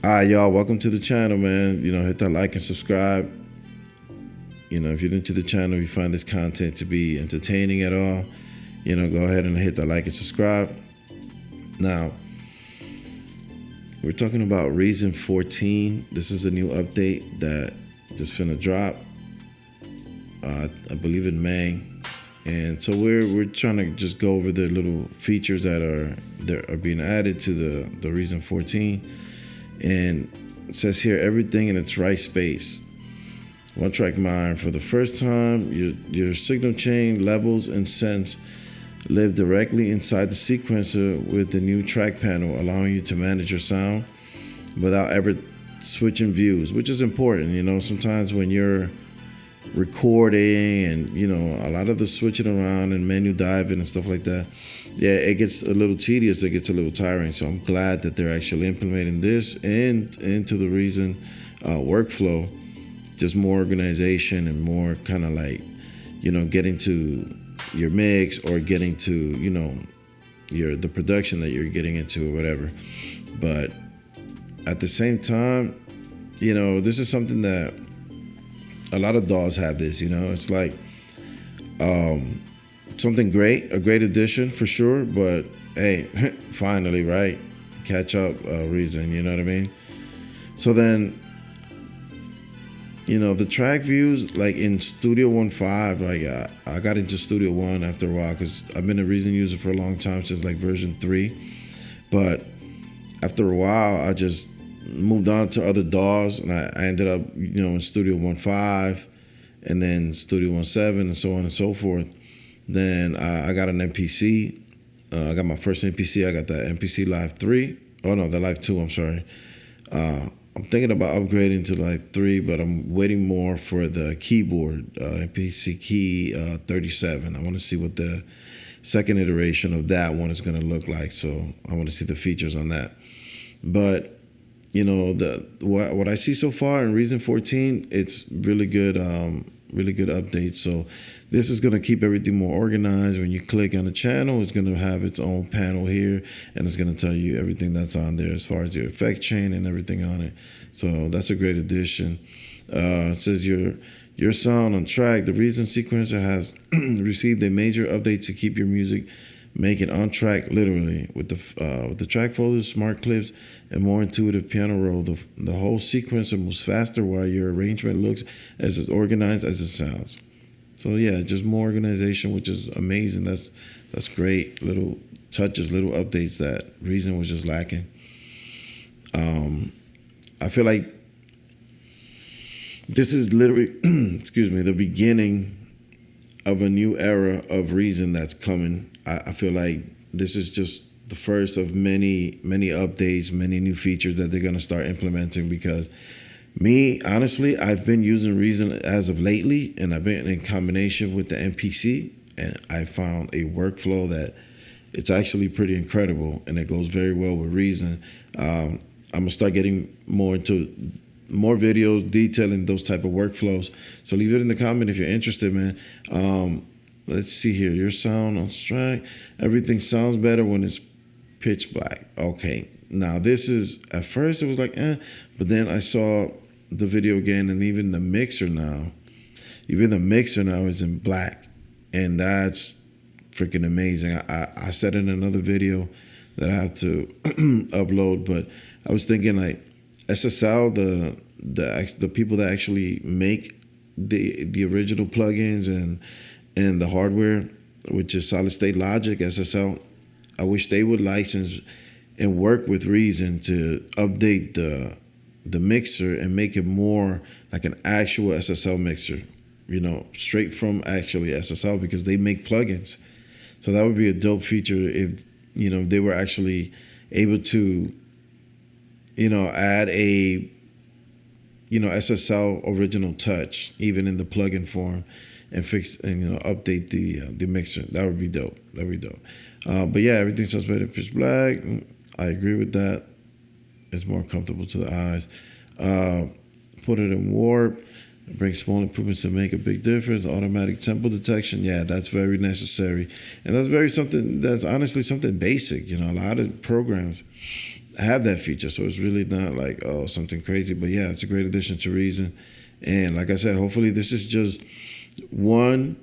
All right, y'all, welcome to the channel, man. Hit that like and subscribe. If you're new to the channel, you find this content to be entertaining at all, go ahead and hit that like and subscribe. Now, we're talking about Reason 14. This is a new update that just finna drop, I believe in May. And so we're trying to just go over the little features that are being added to the Reason 14. And it says here, everything in its right space. One track mind. For the first time, your signal chain, levels, and sense live directly inside the sequencer with the new track panel, allowing you to manage your sound without ever switching views, which is important. Sometimes when you're recording and a lot of the switching around and menu diving and stuff like that, yeah, it gets a little tedious, it gets a little tiring. So I'm glad that they're actually implementing this and into the Reason workflow, just more organization and more kind of like getting to your mix or getting to the production that you're getting into or whatever. But at the same time, this is something that a lot of DAWs have this. It's like something great, a great addition for sure. But hey, finally, right? Catch up, Reason. You know what I mean? So then, the track views, like in Studio 1.5, like I got into Studio 1 after a while because I've been a Reason user for a long time, since like version 3. But after a while, I just moved on to other DAWs, and I ended up, in Studio 1.5, and then Studio 1.7, and so on and so forth. Then I got an MPC. I got my first MPC. I got the MPC Live 3. Oh no, the Live 2. I'm sorry. I'm thinking about upgrading to Live 3, but I'm waiting more for the keyboard, MPC Key 37. I want to see what the second iteration of that one is going to look like. So I want to see the features on that. But what I see so far in Reason 14, it's really good updates. So this is going to keep everything more organized. When you click on the channel, it's going to have its own panel here, and it's going to tell you everything that's on there as far as your effect chain and everything on it. So that's a great addition. It says your sound on track. The Reason sequencer has received a major update to keep your music making on track, literally, with the track folders, smart clips, and more intuitive piano roll. The whole sequencer moves faster while your arrangement looks as organized as it sounds. So yeah, just more organization, which is amazing. That's great. Little touches, little updates that Reason was just lacking. I feel like this is literally, excuse me, the beginning of a new era of Reason that's coming. I feel like this is just the first of many updates, many new features that they're going to start implementing. Because me, honestly, I've been using Reason as of lately, and I've been in combination with the MPC, and I found a workflow that it's actually pretty incredible, and it goes very well with Reason. I'm gonna start getting more into more videos detailing those type of workflows. So leave it in the comment if you're interested, man. Let's see here. Your sound on track. Everything sounds better when it's pitch black. Okay. Now this is, at first it was like, but then I saw the video again, and even the mixer now is in black, and that's freaking amazing. I said in another video that I have to upload, but I was thinking like SSL, the people that actually make the original plugins and the hardware, which is solid state logic, SSL, I wish they would license and work with Reason to update the mixer and make it more like an actual SSL mixer, straight from actually SSL, because they make plugins. So that would be a dope feature if they were actually able to add a SSL original touch even in the plugin form, and fix and update the mixer. That would be dope. But yeah, everything sounds better in pitch black. I agree with that. It's more comfortable to the eyes. Put it in warp. Bring small improvements to make a big difference. Automatic tempo detection, yeah, that's very necessary, and that's honestly something basic. A lot of programs have that feature. So it's really not like, oh, something crazy. But yeah, it's a great addition to Reason. And like I said, hopefully this is just one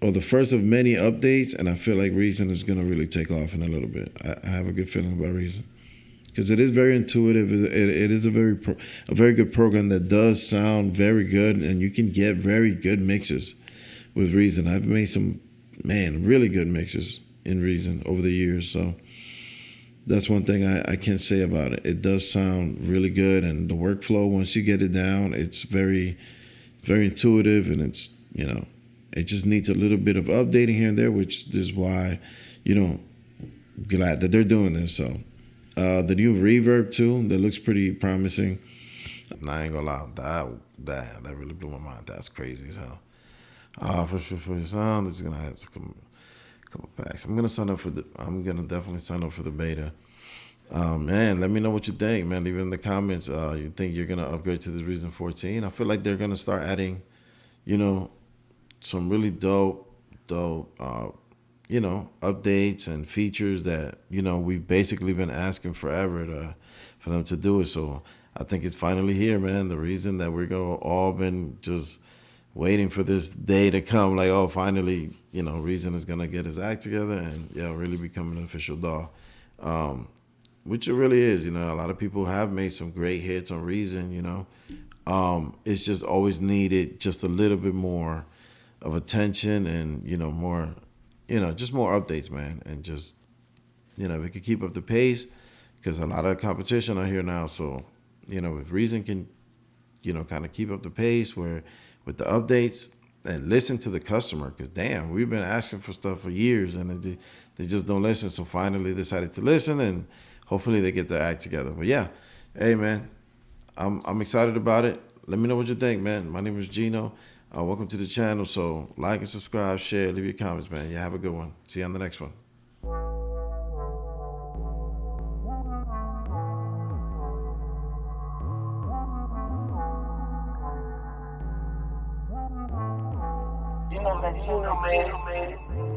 or the first of many updates. And I feel like Reason is going to really take off in a little bit. I have a good feeling about Reason. Because it is very intuitive. It is a very good program that does sound very good, and you can get very good mixes with Reason. I've made some, man, really good mixes in Reason over the years. So that's one thing I can say about it. It does sound really good, and the workflow, once you get it down, it's very, very intuitive, and it's, it just needs a little bit of updating here and there, which is why, glad that they're doing this. So the new Reverb too, that looks pretty promising. I ain't gonna lie, that really blew my mind. That's crazy as hell. For your sound, this is gonna have a couple packs. I'm gonna definitely sign up for the beta. Man, let me know what you think, man. Leave it in the comments. You think you're gonna upgrade to this Reason 14? I feel like they're gonna start adding, some really dope, updates and features that, we've basically been asking forever for them to do it. So I think it's finally here, man. The reason that we're gonna all been just waiting for this day to come, like, oh, finally, Reason is gonna get his act together and really become an official DAW. Which it really is. A lot of people have made some great hits on Reason, it's just always needed just a little bit more of attention and, more, just more updates, man. And just, we could keep up the pace because a lot of competition out here now. So, if Reason can, kind of keep up the pace with the updates and listen to the customer, because damn, we've been asking for stuff for years and they just don't listen. So finally decided to listen, and hopefully they get their act together. But yeah, hey man, I'm excited about it. Let me know what you think, man. My name is Gino. Welcome to the channel. So like and subscribe, share, leave your comments, man. Yeah, have a good one. See you on the next one. You know that Gino made it.